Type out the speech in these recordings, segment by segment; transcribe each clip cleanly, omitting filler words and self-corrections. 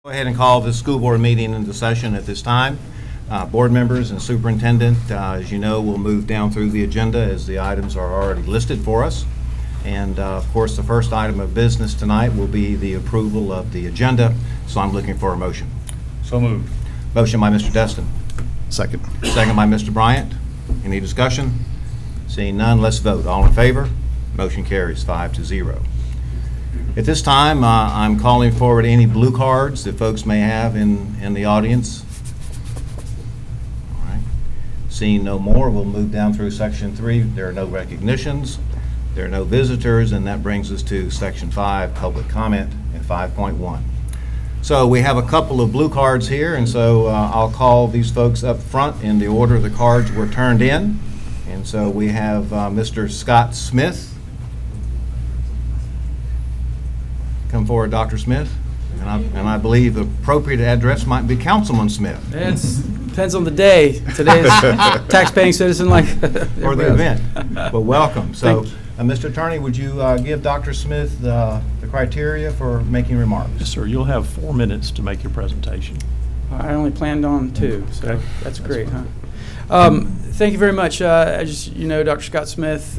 Go ahead and call the school board meeting into session at this time. Board members and superintendent, as you know, will move down through the agenda as the items are already listed for us. And of course, the first item of business tonight will be the approval of the agenda. So I'm looking for a motion. So moved. Motion by Mr. Destin. Second. Second by Mr. Bryant. Any discussion? Seeing none, let's vote. All in favor? Motion carries 5-0. At this time, I'm calling forward any blue cards that folks may have in the audience. All right. Seeing no more, we'll move down through Section 3. There are no recognitions. There are no visitors, and that brings us to Section 5, public comment, and 5.1. So we have a couple of blue cards here, and so I'll call these folks up front in the order the cards were turned in. And so we have Mr. Scott Smith. Come forward, Dr. Smith. And I believe the appropriate address might be Councilman Smith. It depends on the day. Today's tax-paying citizen like or the event. Well, welcome. So, Mr. Attorney, would you give Dr. Smith the criteria for making remarks? Yes, sir. You'll have 4 minutes to make your presentation. I only planned on 2, so okay. That's great, huh? Thank you very much. As you know, Dr. Scott Smith,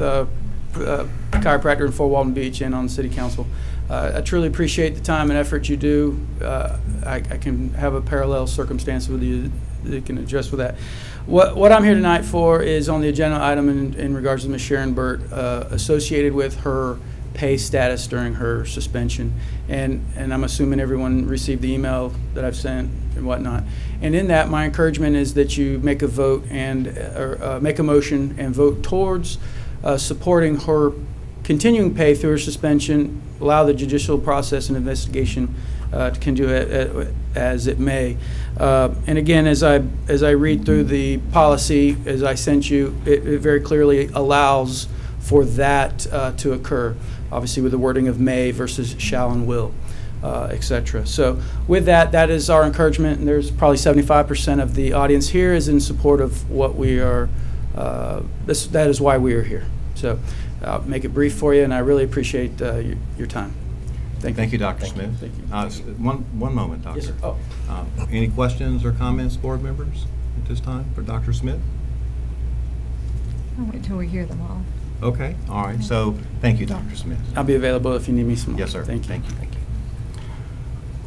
chiropractor in Fort Walton Beach and on the City Council. I truly appreciate the time and effort you do. I can have a parallel circumstance with you that can address with that. What I'm here tonight for is on the agenda item in regards to Ms. Sharon Burt, associated with her pay status during her suspension. And I'm assuming everyone received the email that I've sent and whatnot. And in that, my encouragement is that you make a vote and make a motion and vote towards supporting her continuing pay through her suspension, allow the judicial process and investigation to continue as it may. And again, as I read through the policy, as I sent you, it very clearly allows for that to occur, obviously with the wording of may versus shall and will, etc. So with that, that is our encouragement, and there's probably 75% of the audience here is in support of what we are, that is why we are here. So I'll make it brief for you, and I really appreciate your time. Thank you, Dr. Smith. Thank you. One moment, Doctor. Yes, sir. Oh. Any questions or comments, board members, at this time for Dr. Smith? I'll wait until we hear them all. Okay. All right. So thank you, Dr. Smith. I'll be available if you need me some more. Yes, sir. Thank you. Thank you. Thank you.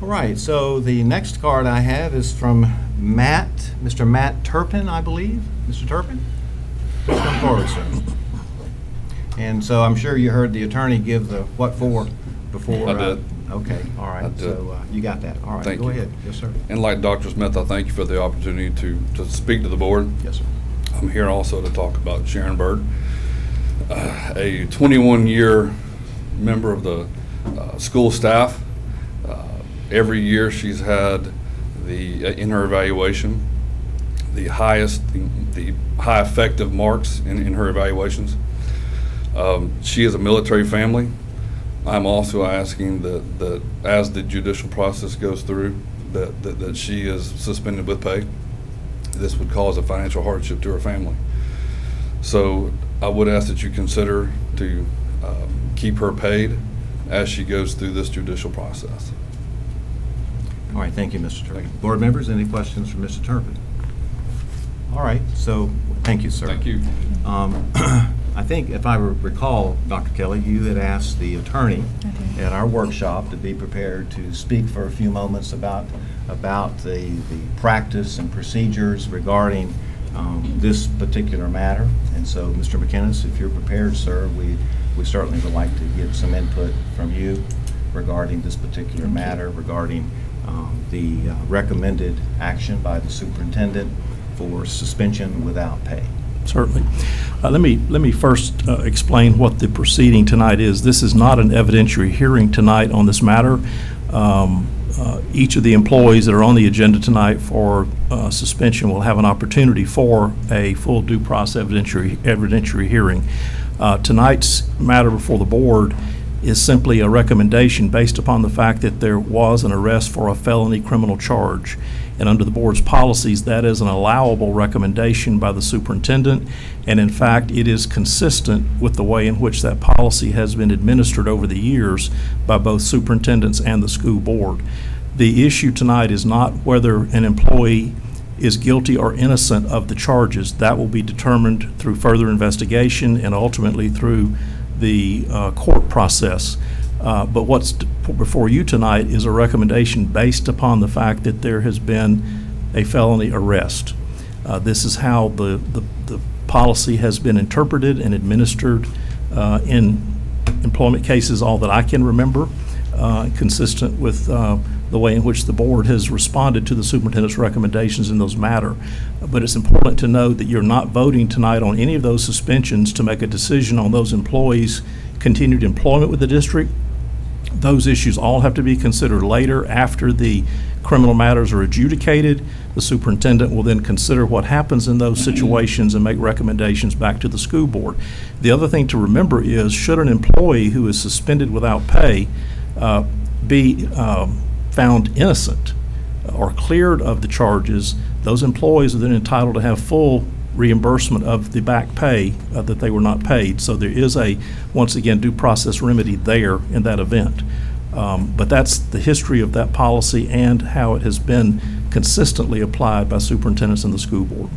All right. So the next card I have is from Mr. Matt Turpin, I believe. Mr. Turpin, please come forward, sir. And so I'm sure you heard the attorney give the what for before. I did. Okay, all right. So you got that. All right, Thank go you. ahead. Yes, sir. And like Dr. Smith, I thank you for the opportunity to speak to the board. Yes, sir. I'm here also to talk about Sharon Burt, a 21-year member of the school staff. Every year she's had in her evaluation the high effective marks in her evaluations. She is a military family. I'm also asking that as the judicial process goes through, that she is suspended with pay. This would cause a financial hardship to her family. So I would ask that you consider to keep her paid as she goes through this judicial process. All right, thank you, Mr. Turpin. Board members, any questions for Mr. Turpin? All right, so thank you, sir. Thank you. I think if I recall, Dr. Kelly, you had asked the attorney at our workshop to be prepared to speak for a few moments about the practice and procedures regarding this particular matter. And so, Mr. McInnes, if you're prepared, sir, we certainly would like to get some input from you regarding this particular matter, regarding the recommended action by the superintendent for suspension without pay. Certainly. Let me first explain what the proceeding tonight is. This is not an evidentiary hearing tonight on this matter. Each of the employees that are on the agenda tonight for suspension will have an opportunity for a full due process evidentiary hearing. Tonight's matter before the board is simply a recommendation based upon the fact that there was an arrest for a felony criminal charge. And under the board's policies, that is an allowable recommendation by the superintendent. And in fact, it is consistent with the way in which that policy has been administered over the years by both superintendents and the school board. The issue tonight is not whether an employee is guilty or innocent of the charges. That will be determined through further investigation and ultimately through the court process. But what's before you tonight is a recommendation based upon the fact that there has been a felony arrest. This is how the policy has been interpreted and administered in employment cases, all that I can remember, consistent with the way in which the board has responded to the superintendent's recommendations in those matter. But it's important to know that you're not voting tonight on any of those suspensions to make a decision on those employees' continued employment with the district. Those issues all have to be considered later after the criminal matters are adjudicated. The superintendent will then consider what happens in those situations and make recommendations back to the school board. The other thing to remember is, should an employee who is suspended without pay be found innocent or cleared of the charges, those employees are then entitled to have full reimbursement of the back pay that they were not paid. So there is a, once again, due process remedy there in that event. But that's the history of that policy and how it has been consistently applied by superintendents in the school board.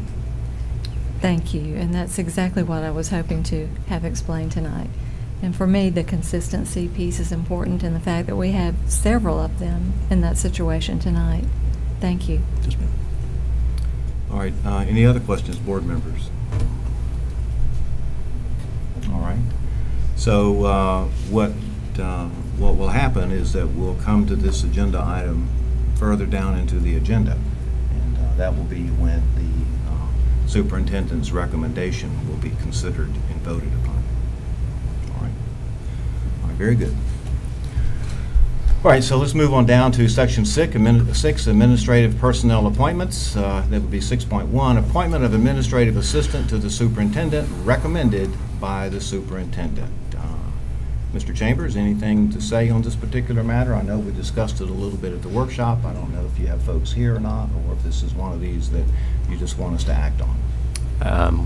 Thank you, and that's exactly what I was hoping to have explained tonight. And for me, the consistency piece is important, and the fact that we have several of them in that situation tonight. Thank you. Yes, ma'am. All right, any other questions, board members? All right. So what will happen is that we'll come to this agenda item further down into the agenda, and that will be when the superintendent's recommendation will be considered and voted upon. All right. All right, very good. All right, so let's move on down to section 6, administrative personnel appointments. That would be 6.1, appointment of administrative assistant to the superintendent, recommended by the superintendent. Mr. Chambers, anything to say on this particular matter? I know we discussed it a little bit at the workshop. I don't know if you have folks here or not, or if this is one of these that you just want us to act on.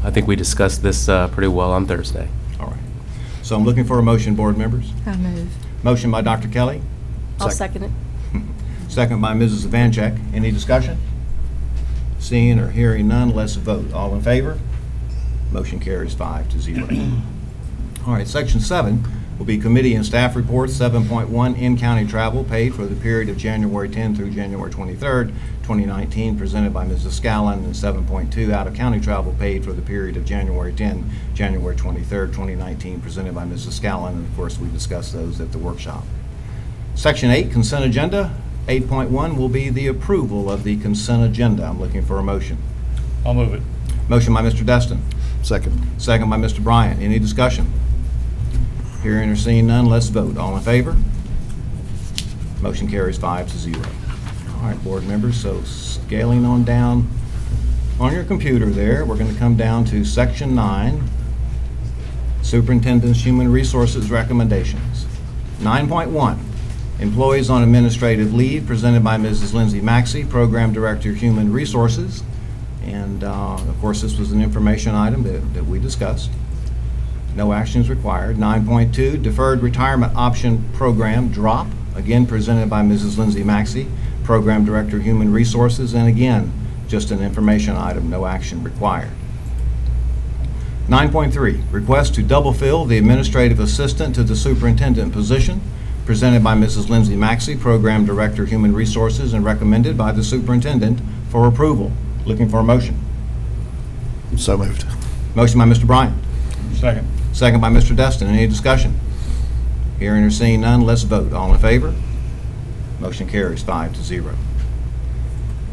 I think we discussed this pretty well on Thursday. All right. So I'm looking for a motion, board members. I move. Motion by Dr. Kelly. I'll second it. Second by Mrs. Vanchek. Any discussion? Seeing or hearing none, let's vote. All in favor? Motion carries 5-0. All right, section 7 will be committee and staff reports. 7.1, in-county travel paid for the period of January 10 through January 23rd, 2019, presented by Mrs. Scallon, and 7.2, out-of-county travel paid for the period of January 10, January 23rd, 2019, presented by Mrs. Scallon, and of course we discussed those at the workshop. Section 8, consent agenda. 8.1 will be the approval of the consent agenda. I'm looking for a motion. I'll move it. Motion by Mr. Destin. Second. Second by Mr. Bryant. Any discussion? Hearing or seeing none, let's vote. All in favor? Motion carries 5-0. All right, board members, so scaling on down on your computer there, we're going to come down to section 9, Superintendent's Human Resources Recommendations. 9.1, employees on administrative leave, presented by Mrs. Lindsay Maxey, Program Director, Human Resources. And of course, this was an information item that we discussed. No action is required. 9.2, Deferred Retirement Option Program, DROP, again presented by Mrs. Lindsay Maxey, Program Director, Human Resources, and again, just an information item, no action required. 9.3, request to double fill the administrative assistant to the superintendent position, presented by Mrs. Lindsay Maxey, Program Director, Human Resources, and recommended by the superintendent for approval. Looking for a motion. So moved. Motion by Mr. Bryant. Second. Second by Mr. Destin. Any discussion? Hearing or seeing none, let's vote. All in favor? Motion carries 5-0.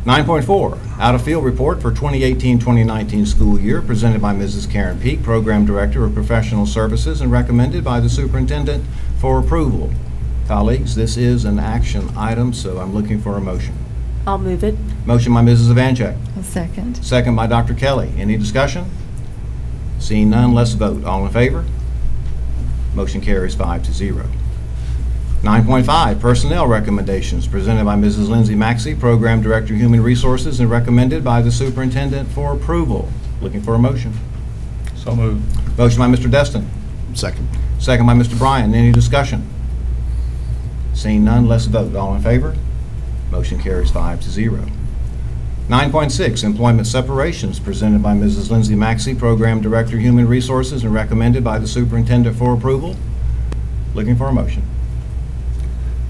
9.4, out-of-field report for 2018-2019 school year, presented by Mrs. Karen Peak, Program Director of Professional Services, and recommended by the superintendent for approval. Colleagues, this is an action item, so I'm looking for a motion. I'll move it. Motion by Mrs. Vanchek. A second. Second by Dr. Kelly. Any discussion? Seeing none, let's vote. All in favor? Motion carries 5-0. 9.5, personnel recommendations, presented by Mrs. Lindsay Maxey, Program Director, Human Resources, and recommended by the superintendent for approval. Looking for a motion. So moved. Motion by Mr. Destin. Second. Second by Mr. Bryan. Any discussion? Seeing none, let's vote. All in favor? Motion carries 5-0. 9.6, employment separations, presented by Mrs. Lindsay Maxey, Program Director, Human Resources, and recommended by the Superintendent for approval. Looking for a motion.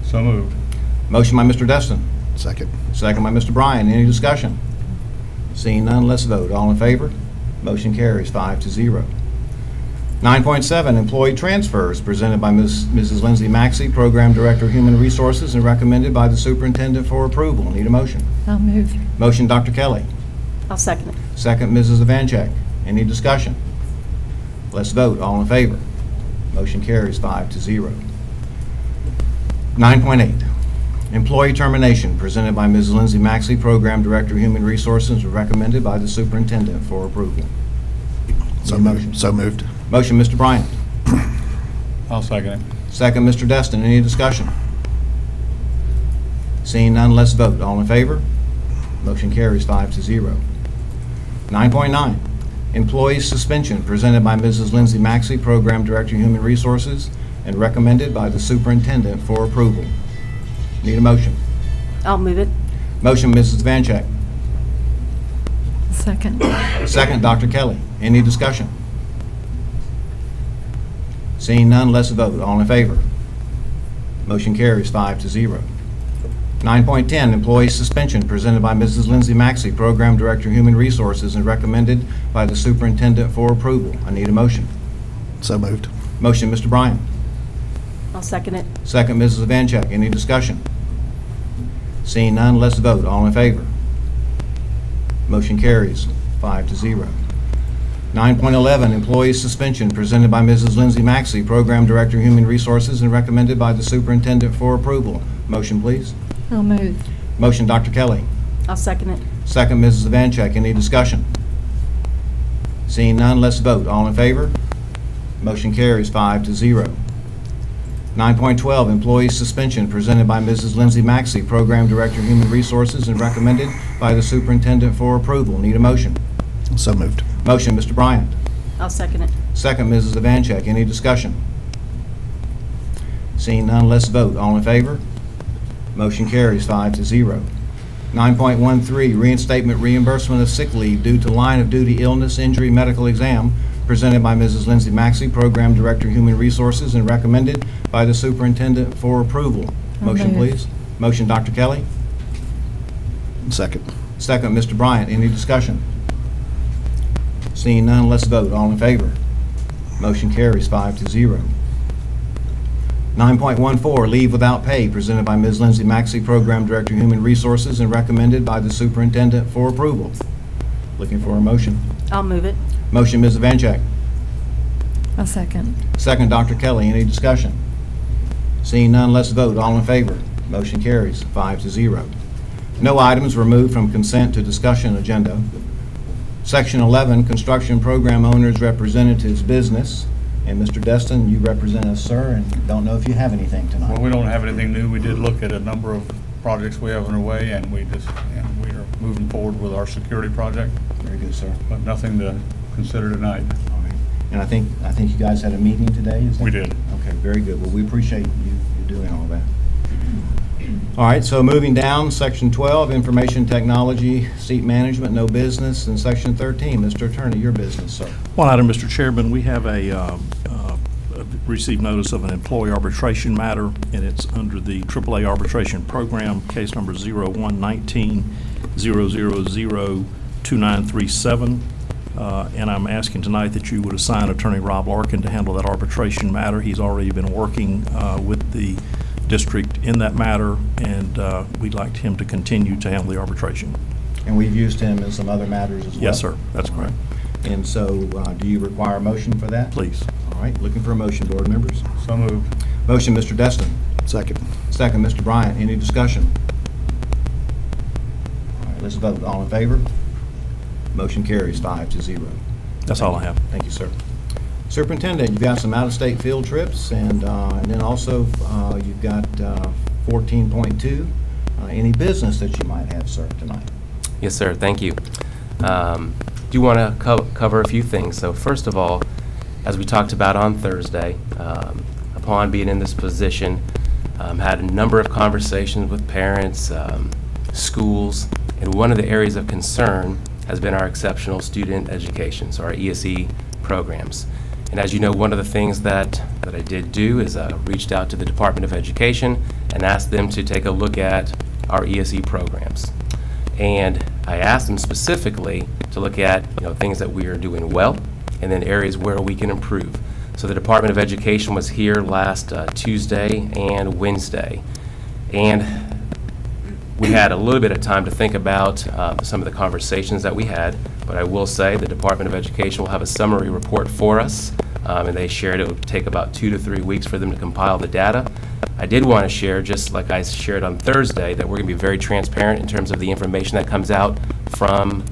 So moved. Motion by Mr. Destin. Second. Second by Mr. Bryan. Any discussion? Seeing none, let's vote. All in favor? Motion carries 5-0. 9.7, employee transfers, presented by Mrs. Lindsay Maxey, Program Director, Human Resources, and recommended by the Superintendent for approval. Need a motion. I'll move. Motion, Dr. Kelly. I'll second it. Second, Mrs. Evanchek. Any discussion? Let's vote. All in favor? Motion carries 5-0. 9.8, employee termination, presented by Mrs. Lindsay Maxey, Program Director, Human Resources, and recommended by the Superintendent for approval. So Need a moved. So moved. Motion, Mr. Bryant. I'll second it. Second, Mr. Destin. Any discussion? Seeing none, let's vote. All in favor? Motion carries 5-0. 9.9, employee suspension, presented by Mrs. Lindsay Maxey, Program Director, Human Resources, and recommended by the Superintendent for approval. Need a motion. I'll move it. Motion, Mrs. Vanchek. Second. Second, Dr. Kelly. Any discussion? Seeing none, let's vote. All in favor? Motion carries 5-0. 9.10, employee suspension, presented by Mrs. Lindsay Maxey, Program Director, Human Resources, and recommended by the Superintendent for approval. I need a motion. So moved. Motion, Mr. Bryan. I'll second it. Second, Mrs. Evanchek. Any discussion? Seeing none, let's vote. All in favor? Motion carries 5-0. 9.11, employee suspension, presented by Mrs. Lindsay Maxey, Program Director, Human Resources, and recommended by the Superintendent for approval. Motion, please. I'll move. Motion, Dr. Kelly. I'll second it. Second, Mrs. Evanchek. Any discussion? Seeing none, let's vote. All in favor? Motion carries 5-0. 9.12, employee suspension, presented by Mrs. Lindsay Maxey, Program Director, Human Resources, and recommended by the Superintendent for approval. Need a motion. So moved. Motion, Mr. Bryant. I'll second it. Second, Mrs. Evanchek. Any discussion? Seeing none, let's vote. All in favor? Motion carries 5-0. 9.13, reinstatement reimbursement of sick leave due to line of duty illness, injury, medical exam, presented by Mrs. Lindsay Maxey, Program Director, Human Resources, and recommended by the Superintendent for approval. I'll Motion, move. please. Motion, Dr. Kelly. Second. Second, Mr. Bryant. Any discussion? Seeing none, let's vote. All in favor? Motion carries 5-0. 9.14, leave without pay, presented by Ms. Lindsay Maxey, Program Director, Human Resources, and recommended by the Superintendent for approval. Looking for a motion. I'll move it. Motion, Ms. Evanchek. A second. Second, Dr. Kelly. Any discussion? Seeing none, let's vote. All in favor? Motion carries 5-0. No items removed from consent to discussion agenda. Section 11, Construction Program Owners Representatives Business. And Mr. Destin, you represent us, sir, and don't know if you have anything tonight. Well, we don't have anything new. We did look at a number of projects we have underway, and we are moving forward with our security project, Very good, sir. but nothing to consider tonight. All right. And I think you guys had a meeting today? Is that- We did. Okay, very good. Well, we appreciate you doing all that. All right, so moving down, Section 12, Information Technology, Seat Management, no business, and Section 13, Mr. Attorney, your business, sir. One item, Mr. Chairman, we have received notice of an employee arbitration matter, and it's under the AAA arbitration program, case number 0119-000-2937. And I'm asking tonight that you would assign Attorney Rob Larkin to handle that arbitration matter. He's already been working with the district in that matter, and we'd like him to continue to handle the arbitration. And we've used him in some other matters as well? Yes, sir. That's All correct. right. And so, do you require a motion for that? Please. All right, looking for a motion, board members. So moved. Motion, Mr. Destin. Second. Second, Mr. Bryant. Any discussion? All right, let's vote. All in favor? Motion carries 5-0. That's all I have. Thank you, sir. Superintendent, you've got some out-of-state field trips, and then also you've got 14.2. Any business that you might have, sir, tonight? Yes, sir. Thank you. Do want to cover a few things. So first of all, as we talked about on Thursday, upon being in this position, had a number of conversations with parents, schools, and one of the areas of concern has been our exceptional student education, so our ESE programs. And as you know, one of the things that I did do is reached out to the Department of Education and asked them to take a look at our ESE programs. And I asked them specifically to look at things that we are doing well and then areas where we can improve. So the Department of Education was here last Tuesday and Wednesday. And we had a little bit of time to think about some of the conversations that we had, but I will say the Department of Education will have a summary report for us, and they shared it would take about 2 to 3 weeks for them to compile the data. I did want to share, just like I shared on Thursday, that we're going to be very transparent in terms of the information that comes out from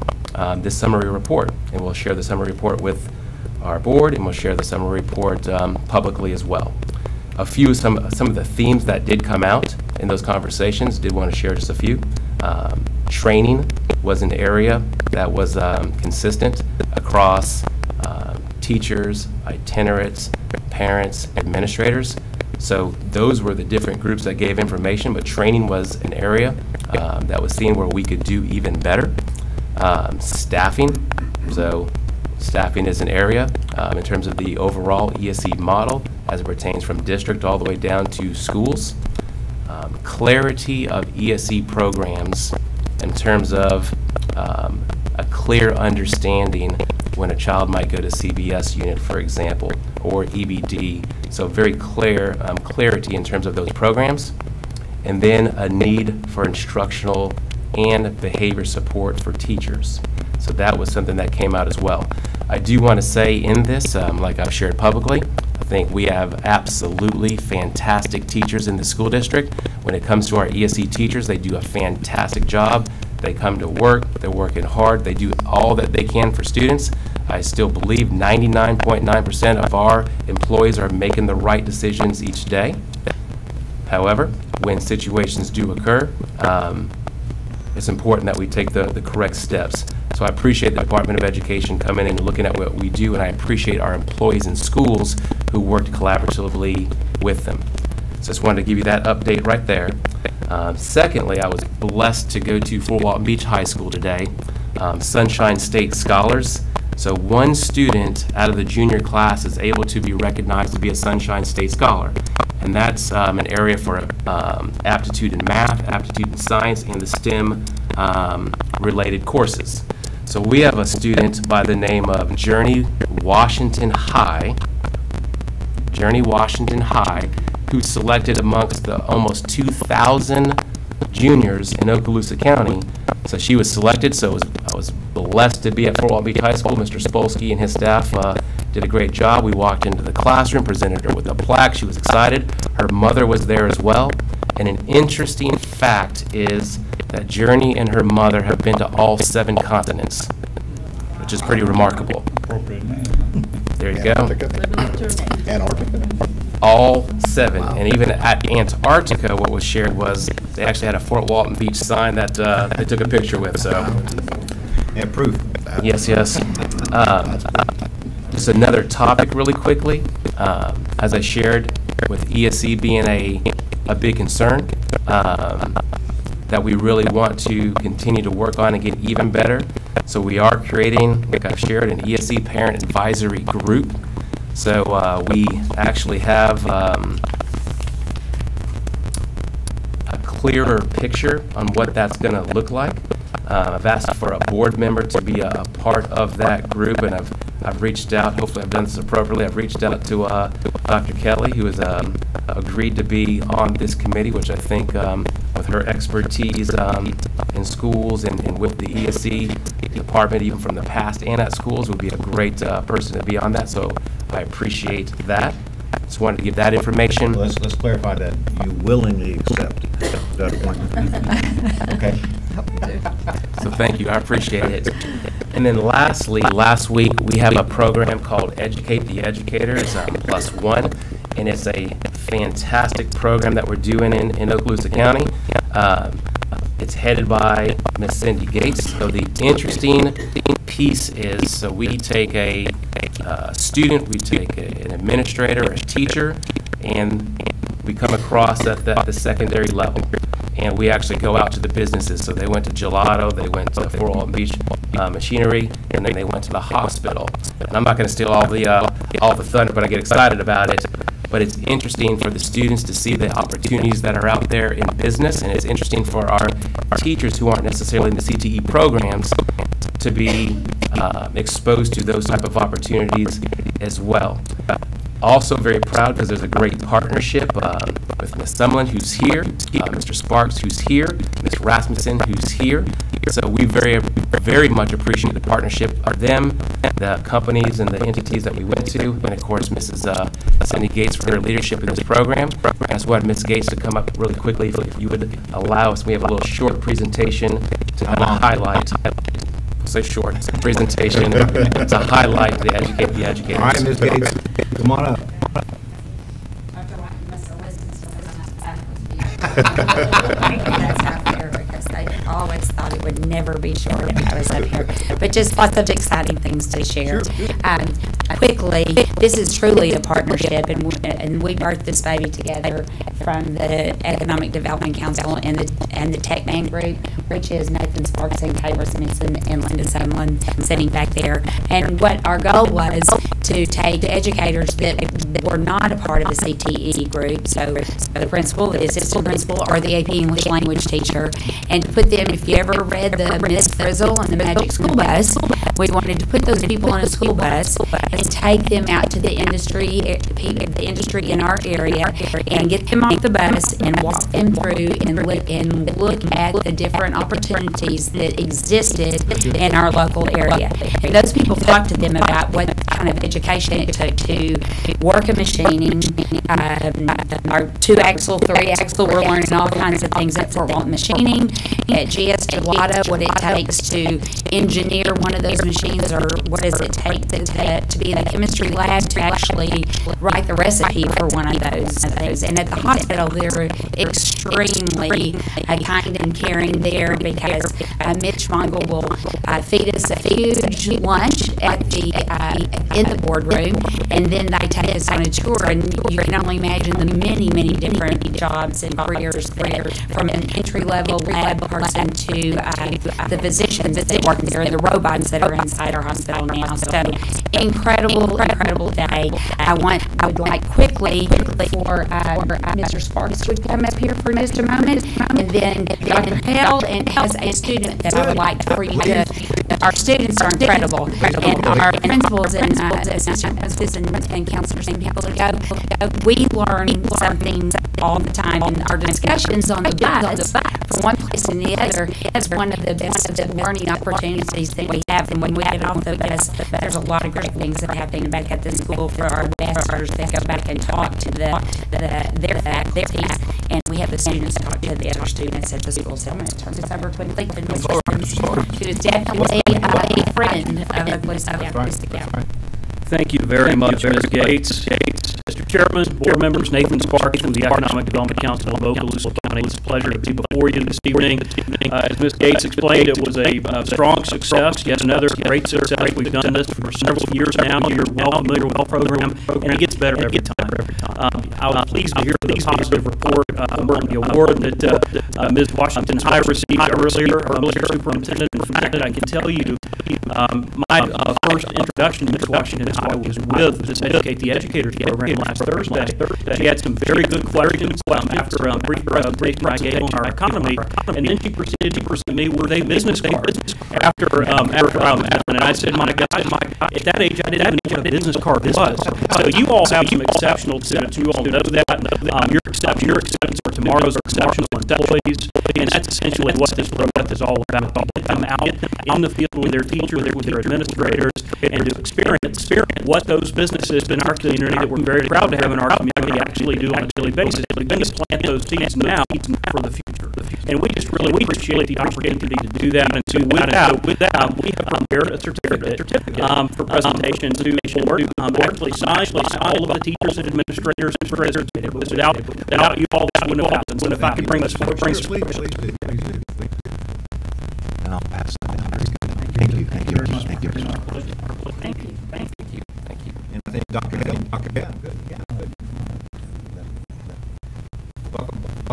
this summary report, and we'll share the summary report with our board, and we'll share the summary report publicly as well. Some of the themes that did come out in those conversations, did want to share just a few. Training was an area that was consistent across teachers, itinerates, parents, administrators. So those were the different groups that gave information, but training was an area that was seen where we could do even better. Staffing, so staffing is an area in terms of the overall ESE model as it pertains from district all the way down to schools. Clarity of ESE programs in terms of a clear understanding when a child might go to CBS unit, for example, or EBD. So very clear clarity in terms of those programs. And then a need for instructional and behavior support for teachers. So that was something that came out as well. I do want to say in this, like I've shared publicly, I think we have absolutely fantastic teachers in the school district. When it comes to our ESE teachers, they do a fantastic job. They come to work, they're working hard, they do all that they can for students. I still believe 99.9% of our employees are making the right decisions each day. However, when situations do occur, it's important that we take the correct steps. So I appreciate the Department of Education coming in and looking at what we do, and I appreciate our employees in schools who worked collaboratively with them. So just wanted to give you that update right there. Secondly, I was blessed to go to Fort Walton Beach High School today, Sunshine State Scholars. So one student out of the junior class is able to be recognized to be a Sunshine State Scholar. And that's an area for aptitude in math, aptitude in science, and the STEM related courses. So we have a student by the name of Journey Washington High, who's selected amongst the almost 2,000 juniors in Okaloosa County. So she was selected, so I was blessed to be at Fort Walton Beach High School. Mr. Spolsky and his staff did a great job. We walked into the classroom, presented her with a plaque. She was excited. Her mother was there as well. And an interesting fact is that Journey and her mother have been to all 7 continents, which is pretty remarkable. Appropriate name. There you go. Antarctica. All 7. And even at Antarctica, what was shared was they actually had a Fort Walton Beach sign that they took a picture with. So, And proof. yes. Just another topic really quickly. As I shared with ESE being a big concern, that we really want to continue to work on and get even better. So we are creating, like I've shared, an ESE parent advisory group. So we actually have a clearer picture on what that's going to look like. I've asked for a board member to be a part of that group, and I've reached out. Hopefully I've done this appropriately. I've reached out to Dr. Kelly, who has agreed to be on this committee, which I think with her expertise in schools and with the ESE department, even from the past and at schools, would be a great person to be on that. So I appreciate that. Just wanted to give that information. Let's clarify that you willingly accept that appointment. Okay. So thank you, I appreciate it. And then lastly, last week, we have a program called Educate the Educators +1, and it's a fantastic program that we're doing in Okaloosa County. It's headed by Miss Cindy Gates. So the interesting piece is, so we take a student, we take an administrator, a teacher, and we come across at the secondary level, and we actually go out to the businesses. So they went to Gelato, they went to Fort Walton Beach Machinery, and then they went to the hospital. And I'm not going to steal all the thunder, but I get excited about it. But it's interesting for the students to see the opportunities that are out there in business, and it's interesting for our teachers who aren't necessarily in the CTE programs to be exposed to those type of opportunities as well. Also very proud because there's a great partnership with Ms. Sumlin, who's here, Mr. Sparks, who's here, Ms. Rasmussen, who's here. So we very much appreciate the partnership of them, the companies and the entities that we went to, and of course Mrs. Cindy Gates for their leadership in this program. I just wanted Ms. Gates to come up really quickly if you would allow us. We have a little short presentation to kind of highlight. Say short presentation to highlight the educators. All right, Ms. Gates, come on up. That's not fair because I always thought it would never be short if I was up here. But just lots of exciting things to share. Quickly, this is truly a partnership, and we birthed this baby together from the Economic Development Council and the Tech Man Group, which is Nathan Sparks and Kay Rasmussen and Linda Sumlin sitting back there. And what our goal was to take educators that were not a part of the CTE group, so the principal, the assistant principal, or the AP English language teacher, and to put them, if you ever read the Miss Frizzle and the Magic School Bus, we wanted to put those people on a school bus and take them out to the industry in our area and get them off the bus and walk them through and look at the different opportunities that existed in our local area. And those people talked to them about what kind of education it took to work a machining, our 2-axle, 3-axle, we're learning all kinds of things at Fort Walton Machining, at GS Gelato, what it takes to engineer one of those machines, or what does it take to be in the chemistry lab to actually write the recipe for one of those. And at the hospital, they're extremely kind and caring there because Mitch Mongol will feed us a huge lunch in the boardroom, and then they take us on a tour, and you can only imagine the many different jobs and careers there, from an entry-level lab person to the physicians that work there and the robots that are inside our hospital now. So incredible day. I would like quickly for Mr. Sparks would come up here for just a moment, and then Dr. Hell, and as a student that I would like for you to, our students are incredible, and our principals and counselors and people to go, we learn something all the time, and our discussions on the bus from one place to the other is one of the best learning opportunities that we have. And when we get off the bus, there's a lot of great things that happen back at the school for our ambassadors that go back and talk to their faculties, and we have the students talk to the other students at the school. So I'm going to turn this over quickly to Ms. Wilson, who is definitely a friend of Acoustic Hour. Thank you very much, Ms. Gates. Mr. Chairman, board members, Nathan Sparks from the Economic Development Council of Okaloosa County. It's a pleasure to be before you this evening. As Ms. Gates explained, it was a strong success, yet another great success. We've done this for several years now. You're well familiar with the program, and it gets better every time. I was pleased to hear the positive report on the award that Ms. Washington High received earlier, our military superintendent. In fact, I can tell you my first introduction to Ms. Washington High was with this Educate the Educators program last Thursday. She had some very good questions after a brief presentation I gave on our economy, and then she proceeded to present me with a business card after and I said, my God, at that age, I didn't even know what a business card was. So you all have some exceptional students. You all know that. Your acceptance are tomorrow's exceptional employees, and that's essentially what this program is all about. Get them out in the field with their teachers, with their administrators, and to experience what those businesses in our community that we're very proud to have in our community actually do on a daily basis. We begin to plant those seeds now for the future. And we just really appreciate the opportunity to do that. And so with that, we have prepared a certificate for presentation to the board. Actually signed by all of the teachers and administrators and treasurers. Without you all, that wouldn't have happened. So if I could bring this forward, please do. And I'll pass that down. Thank you very much. Thank you. And I think Dr. Hale, good. Yeah, good.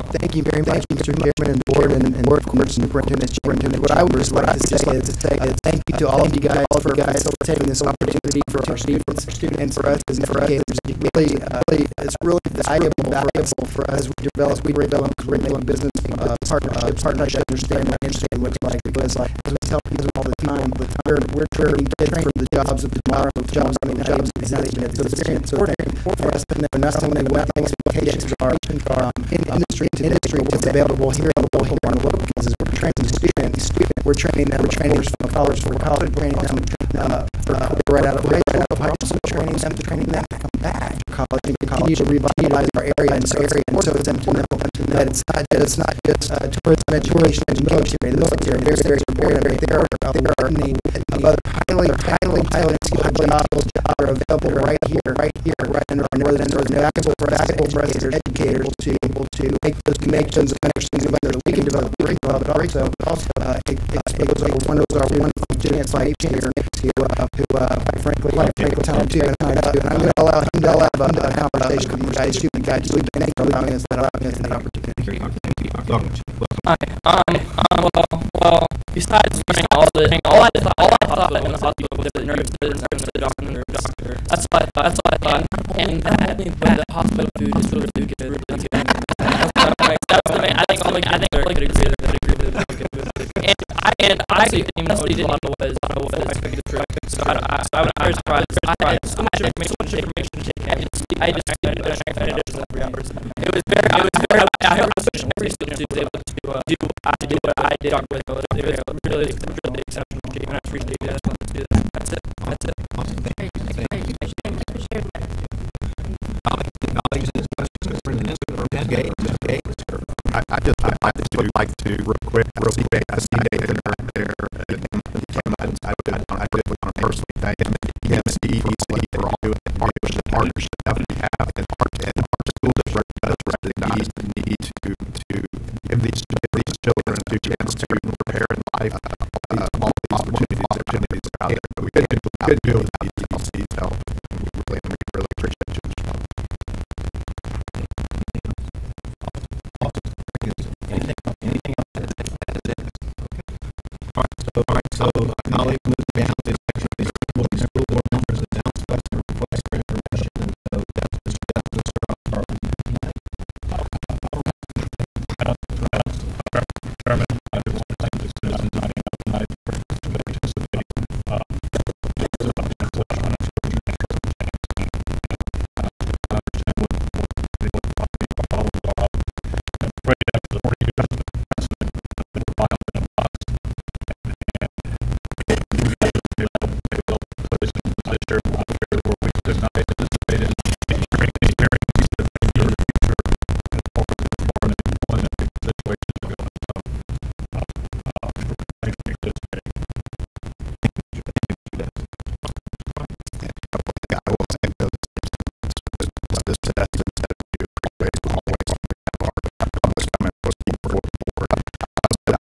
Thank you very much, Mr. Chairman and board, and of course, Superintendent. What I would just like to say is thank you to all of you guys for taking this opportunity for our students and for us as educators. It's really valuable for us as we develop curriculum business partnerships, understand what it looks like, because as we tell people all the time, we're training kids for the jobs of tomorrow, jobs existing at this experience. So for us to know not only what expectations are in industry, what's available here on the local campuses. We're training students. We're training them. We're training from college. We're training them right out of high school. We're also training them to come back to college and continue to revitalize our area. And so it's important to know that it's not just tourism, education, and military. Those things are very, very important. There are other highly skilled jobs that are available right here, in our northern basketball for us educators to be able to make those connections and understanding whether we can develop curriculum, but also it was a wonderful chance by each year to quite frankly tell him to, and I'm going to allow him to have a conversation with you guys. Thank you for allowing us that opportunity. Well, besides learning all I thought when I thought you were the nurse, the doctor. That's what I thought. And that the hospital food is really good. That's the main. I think I could agree with that. And I didn't even know what a lot was. So I was surprised. I had so much information to take in. I just spent additional 3 hours. It was very. I hope every student was able to do what I did. It was really exceptional. And I appreciate it. That's it. I just would like to real quick. I see Nathan right there. I really want to personally thank him and EMC for all the partnership that we have, and our school district does recognize the need to give these children a chance to prepare in life. All the opportunities out there. But we could do with these EMC, so we really appreciate you. Anything else? All right, so colleagues, move down to section of the school board members announcements and requests for information. And so that's Chairman, I do want to thank the citizens tonight for participating.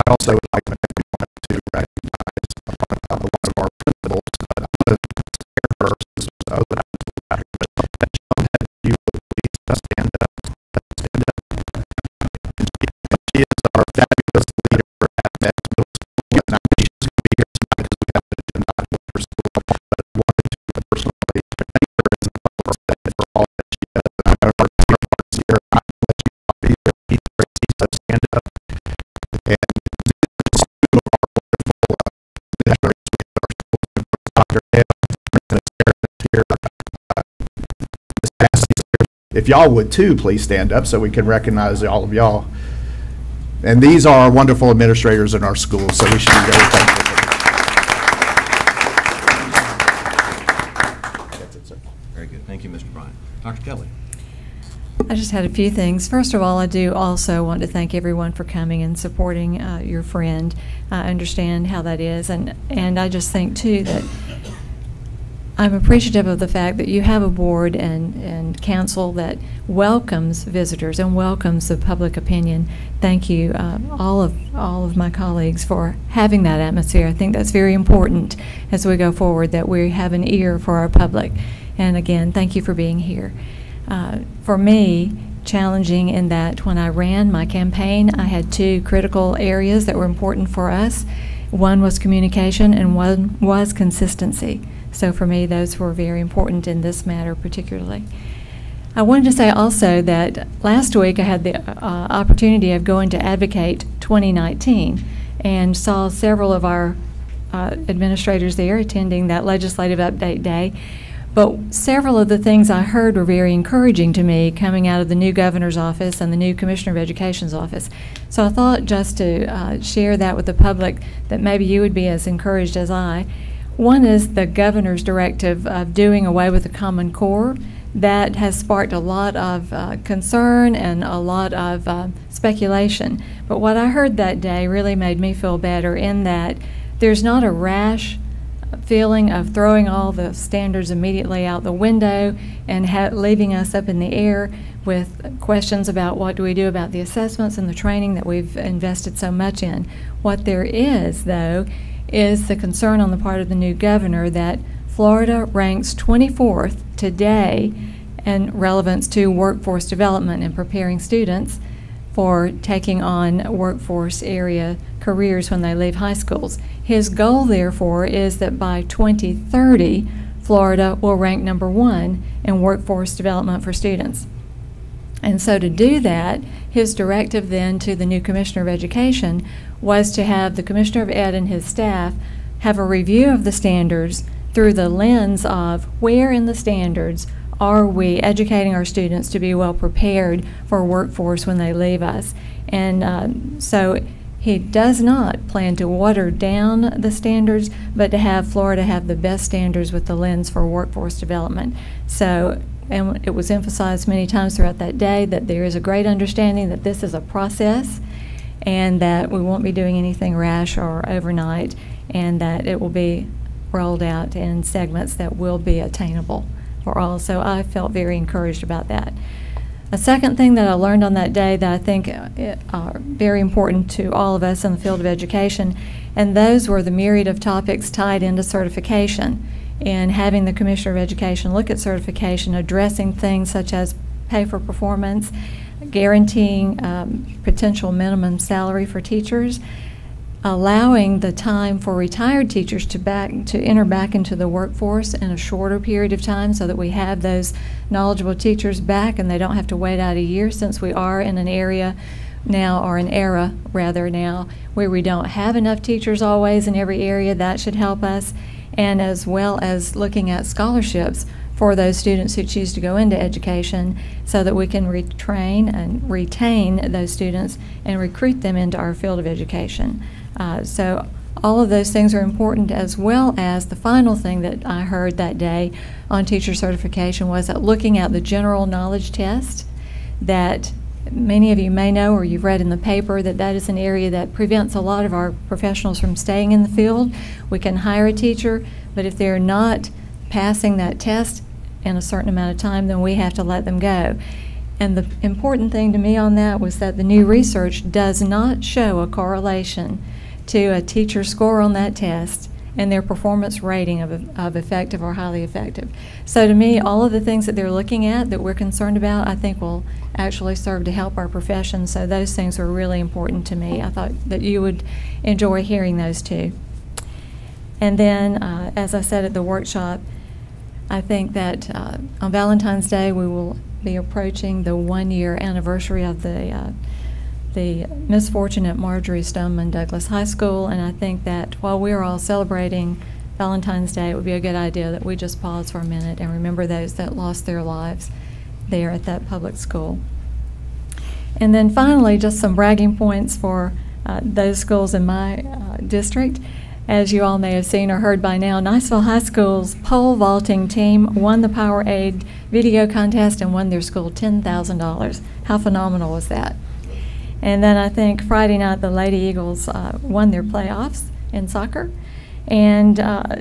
Also would like to recognize one of our principals, that you please stand up. She is our fabulous leader at middle school, and I wish she could be here tonight because we have an agenda for school, but I wanted to personally thank her for all that she does. And I know our counterparts here, I will let you be there. So stand up. And if y'all would too, please stand up so we can recognize all of y'all. And these are our wonderful administrators in our schools, so we should be very thankful for them. That's it, sir. Very good. Thank you, Mr. Bryant. Dr. Kelly. I just had a few things. First of all, I do also want to thank everyone for coming and supporting your friend. I understand how that is, and I just think too that I'm appreciative of the fact that you have a board and council that welcomes visitors and welcomes the public opinion. Thank you, all of my colleagues, for having that atmosphere. I think that's very important as we go forward, that we have an ear for our public. And again, thank you for being here. For me, challenging in that when I ran my campaign, I had two critical areas that were important for us. One was communication and one was consistency. So for me, those were very important in this matter particularly. I wanted to say also that last week I had the opportunity of going to Advocate 2019 and saw several of our administrators there attending that legislative update day. But several of the things I heard were very encouraging to me coming out of the new governor's office and the new commissioner of education's office. So I thought just to share that with the public, that maybe you would be as encouraged as I. One is the governor's directive of doing away with the Common Core. That has sparked a lot of concern and a lot of speculation. But what I heard that day really made me feel better in that there's not a rash feeling of throwing all the standards immediately out the window and leaving us up in the air with questions about what do we do about the assessments and the training that we've invested so much in. What there is, though, is the concern on the part of the new governor that Florida ranks 24th today in relevance to workforce development and preparing students for taking on workforce area careers when they leave high schools. His goal, therefore, is that by 2030, Florida will rank #1 in workforce development for students. And so to do that, his directive then to the new Commissioner of Education was to have the Commissioner of Ed and his staff have a review of the standards through the lens of where in the standards are we educating our students to be well prepared for workforce when they leave us. And so he does not plan to water down the standards, but to have Florida have the best standards with the lens for workforce development. So, and it was emphasized many times throughout that day that there is a great understanding that this is a process and that we won't be doing anything rash or overnight, and that it will be rolled out in segments that will be attainable for all. So I felt very encouraged about that. A second thing that I learned on that day that I think are very important to all of us in the field of education, and those were the myriad of topics tied into certification, and having the Commissioner of Education look at certification, addressing things such as pay for performance, guaranteeing potential minimum salary for teachers, allowing the time for retired teachers to enter back into the workforce in a shorter period of time so that we have those knowledgeable teachers back and they don't have to wait out a year, since we are in an area now, or an era rather now, where we don't have enough teachers always in every area. That should help us, and as well as looking at scholarships for those students who choose to go into education so that we can retrain and retain those students and recruit them into our field of education. So all of those things are important, as well as the final thing that I heard that day on teacher certification was that looking at the general knowledge test, that many of you may know or you've read in the paper that that is an area that prevents a lot of our professionals from staying in the field. We can hire a teacher, but if they're not passing that test in a certain amount of time, then we have to let them go. And the important thing to me on that was that the new research does not show a correlation to a teacher's score on that test and their performance rating of effective or highly effective. So to me, all of the things that they're looking at that we're concerned about, I think will actually serve to help our profession. So those things are really important to me. I thought that you would enjoy hearing those too. And then, as I said at the workshop, I think that on Valentine's Day we will be approaching the 1-year anniversary of the misfortune at Marjory Stoneman Douglas High School, and I think that while we're all celebrating Valentine's Day, it would be a good idea that we just pause for a minute and remember those that lost their lives there at that public school. And then finally, just some bragging points for those schools in my district. As you all may have seen or heard by now, Niceville High School's pole vaulting team won the Powerade video contest and won their school $10,000. How phenomenal was that? And then I think Friday night the Lady Eagles won their playoffs in soccer. And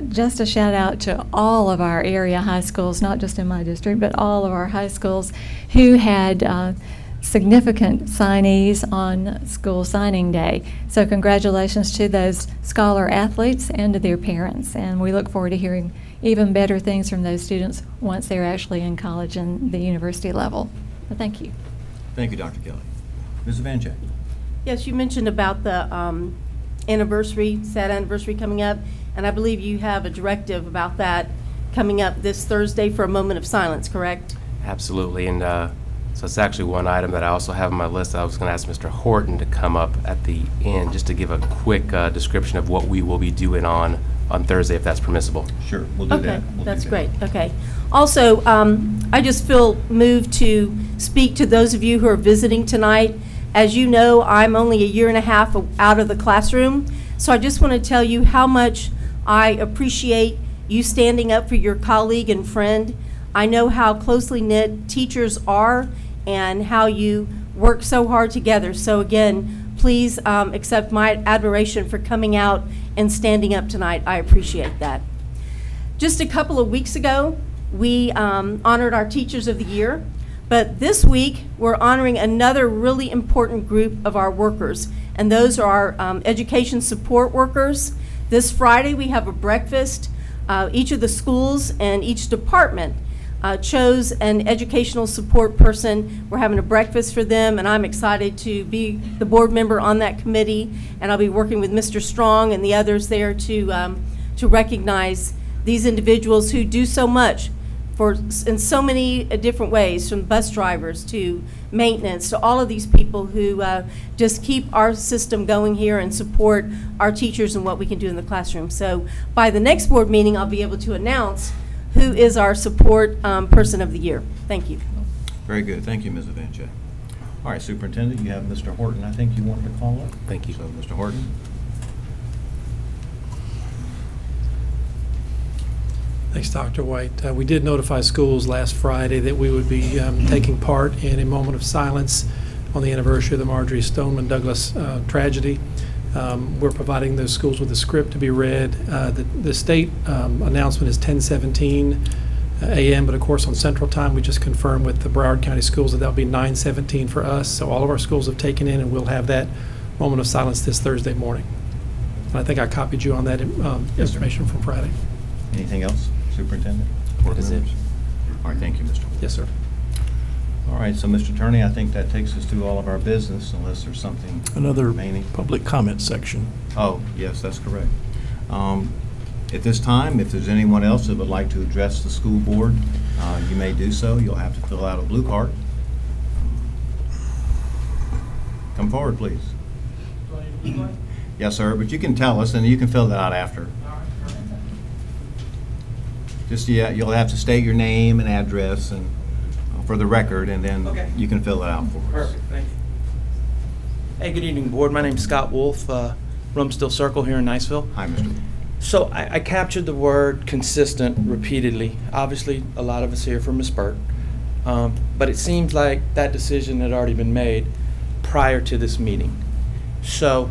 just a shout out to all of our area high schools, not just in my district, but all of our high schools who had significant signees on school signing day. So congratulations to those scholar athletes and to their parents. And we look forward to hearing even better things from those students once they're actually in college and the university level. But thank you. Thank you, Dr. Kelly. Ms. Evancheck. Yes, you mentioned about the anniversary, sad anniversary coming up, and I believe you have a directive about that coming up this Thursday for a moment of silence, correct? Absolutely, and so it's actually one item that I also have on my list. I was going to ask Mr. Horton to come up at the end just to give a quick description of what we will be doing on Thursday, if that's permissible. Sure, we'll do that. Okay, We'll that's do that. great, okay. Also, I just feel moved to speak to those of you who are visiting tonight. As you know, I'm only a year and a half out of the classroom, so I just want to tell you how much I appreciate you standing up for your colleague and friend. I know how closely knit teachers are and how you work so hard together. So again, please accept my admiration for coming out and standing up tonight. I appreciate that. Just a couple of weeks ago, we honored our Teachers of the Year, but this week we're honoring another really important group of our workers, and those are our education support workers. This Friday we have a breakfast. Each of the schools and each department chose an educational support person. We're having a breakfast for them, and I'm excited to be the board member on that committee, and I'll be working with Mr. Strong and the others there to recognize these individuals who do so much in so many different ways, from bus drivers to maintenance to all of these people who just keep our system going here and support our teachers and what we can do in the classroom. So by the next board meeting, I'll be able to announce who is our support person of the year. Thank you. Very good. Thank you, Ms. Evancheck. All right, Superintendent, you have Mr. Horton. I think you wanted to follow up. Thank you. So, Mr. Horton. Thanks, Dr. White. We did notify schools last Friday that we would be taking part in a moment of silence on the anniversary of the Marjorie Stoneman Douglas tragedy. We're providing those schools with a script to be read. The state announcement is 10:17 a.m., but of course on Central Time we just confirmed with the Broward County schools that that'll be 9:17 for us. So all of our schools have taken in, and we'll have that moment of silence this Thursday morning. And I think I copied you on that information from Friday. Anything else, Superintendent? That is it. All right, thank you, Mr. Horton. Yes, sir. All right, so Mr. Attorney, I think that takes us through all of our business, unless there's something Another remaining. public comment section. Oh, yes, that's correct. At this time, if there's anyone else that would like to address the school board, you may do so. You'll have to fill out a blue card. Come forward, please. Yes, sir, but you can tell us, and you can fill that out after. Just, yeah, you'll have to state your name and address and for the record, and then you can fill it out for us. Perfect, thank you. Hey, good evening, board. My name's Scott Wolf, Rumstill Circle here in Niceville. Hi, Mr. Wolf. So I captured the word consistent repeatedly. Obviously, a lot of us here from Ms. Burt, but it seems like that decision had already been made prior to this meeting. So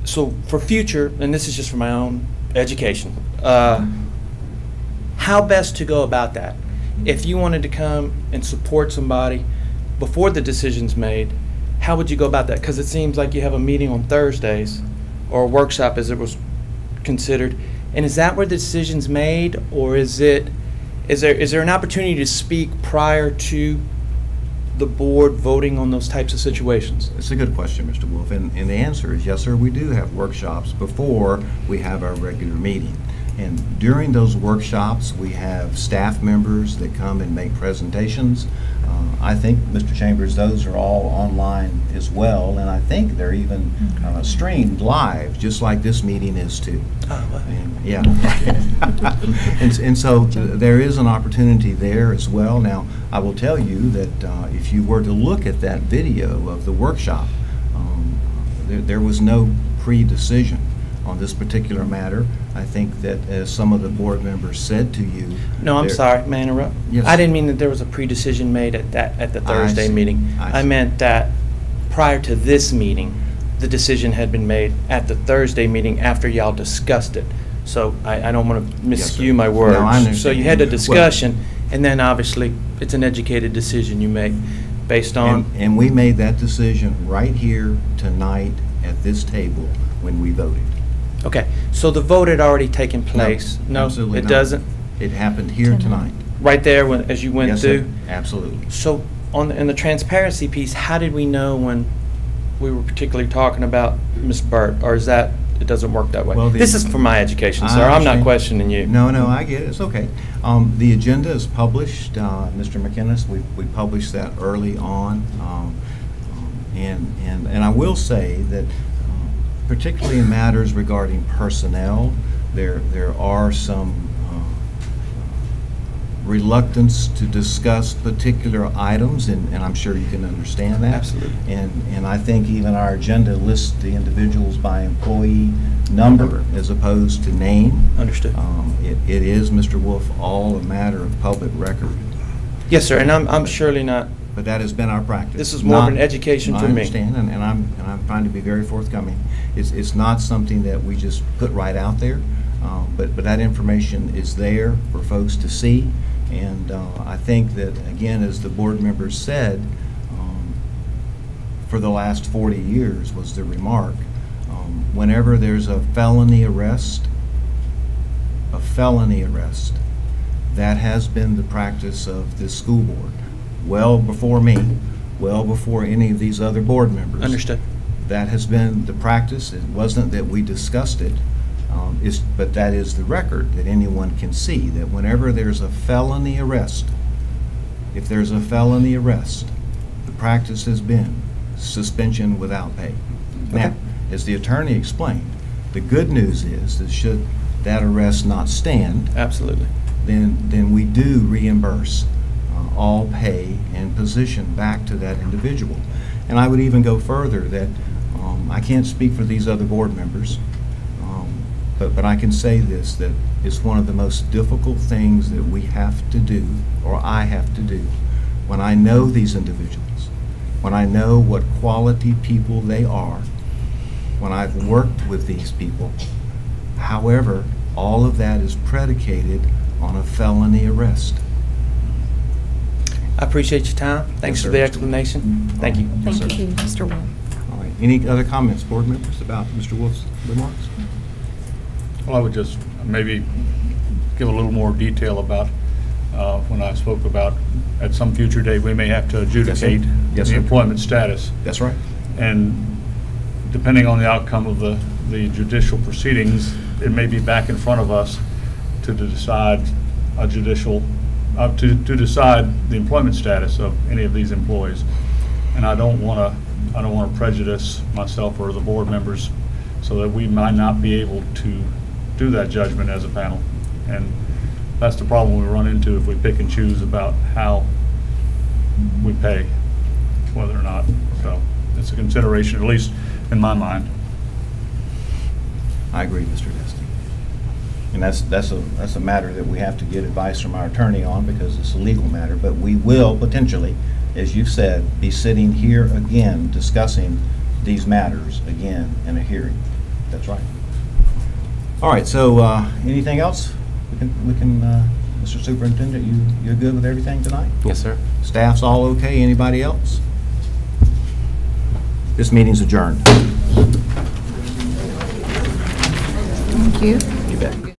for future, and this is just for my own education, how best to go about that? If you wanted to come and support somebody before the decision's made, how would you go about that? Because it seems like you have a meeting on Thursdays, or a workshop as it was considered, and is that where the decision's made, or is there an opportunity to speak prior to the board voting on those types of situations? It's a good question, Mr. Wolf, and the answer is yes, sir. We do have workshops before we have our regular meeting. And during those workshops, we have staff members that come and make presentations. I think, Mr. Chambers, those are all online as well, and I think they're even streamed live, just like this meeting is too. Oh, well. And, yeah. and so there is an opportunity there as well. Now, I will tell you that if you were to look at that video of the workshop, there was no pre-decision on this particular matter. I think that as some of the board members said to you. No, I'm sorry, may I interrupt? Yes. I didn't mean that there was a pre-decision made at the Thursday see. meeting. I meant that prior to this meeting, the decision had been made at the Thursday meeting after y'all discussed it. So I don't want to miscue my words. No, I understand. So you had a discussion, and then obviously it's an educated decision you make based on. And we made that decision right here tonight at this table when we voted. Okay, so the vote had already taken place. No, absolutely it not. doesn't? It happened here tonight. Right there as you went Yes, through? sir. Absolutely. So in the transparency piece, how did we know when we were particularly talking about Ms. Burt, or is that, it doesn't work that way? Well, This is for my education, I sir. I'm not understand. questioning you. No, I get it. It's okay. The agenda is published. Mr. McInnes, we published that early on. And I will say that particularly in matters regarding personnel, there are some reluctance to discuss particular items, and I'm sure you can understand that. Absolutely. And I think even our agenda lists the individuals by employee number as opposed to name. Understood. It is, Mr. Wolf, all a matter of public record. Yes, sir, and I'm surely not. But that has been our practice. This is more of an education for me. I understand, and I'm trying to be very forthcoming. It's not something that we just put right out there, but that information is there for folks to see. And I think that, again, as the board members said, for the last 40 years was the remark, whenever there's a felony arrest, that has been the practice of this school board. Well before me, well before any of these other board members. Understood. That has been the practice. It wasn't that we discussed it, but that is the record that anyone can see, that whenever there's a felony arrest, if there's a felony arrest, the practice has been suspension without pay. Now, as the attorney explained, the good news is that should that arrest not stand, absolutely, then we do reimburse all pay and position back to that individual. And I would even go further that I can't speak for these other board members, but I can say this, that it's one of the most difficult things that we have to do, or I have to do, when I know these individuals, when I know what quality people they are, when I've worked with these people. However, all of that is predicated on a felony arrest. I appreciate your time. Thanks for the explanation. Thank you. Thank you, Mr. Wolf. All right. Any other comments, board members, about Mr. Wolf's remarks? Well, I would just maybe give a little more detail about when I spoke about at some future date we may have to adjudicate Yes, the sir. employment status. That's right. And depending on the outcome of the judicial proceedings, it may be back in front of us to decide a judicial, to decide the employment status of any of these employees. And I don't want to prejudice myself or the board members so that we might not be able to do that judgment as a panel. And that's the problem we run into if we pick and choose about how we pay, whether or not. So it's a consideration, at least in my mind. I agree, Mr. Dusty. And that's a matter that we have to get advice from our attorney on because it's a legal matter. But we will potentially, as you've said, be sitting here again discussing these matters again in a hearing. That's right. All right. So anything else? We can. Mr. Superintendent, you're good with everything tonight? Yes, sir. Staff's all okay? Anybody else? This meeting's adjourned. Thank you. You bet.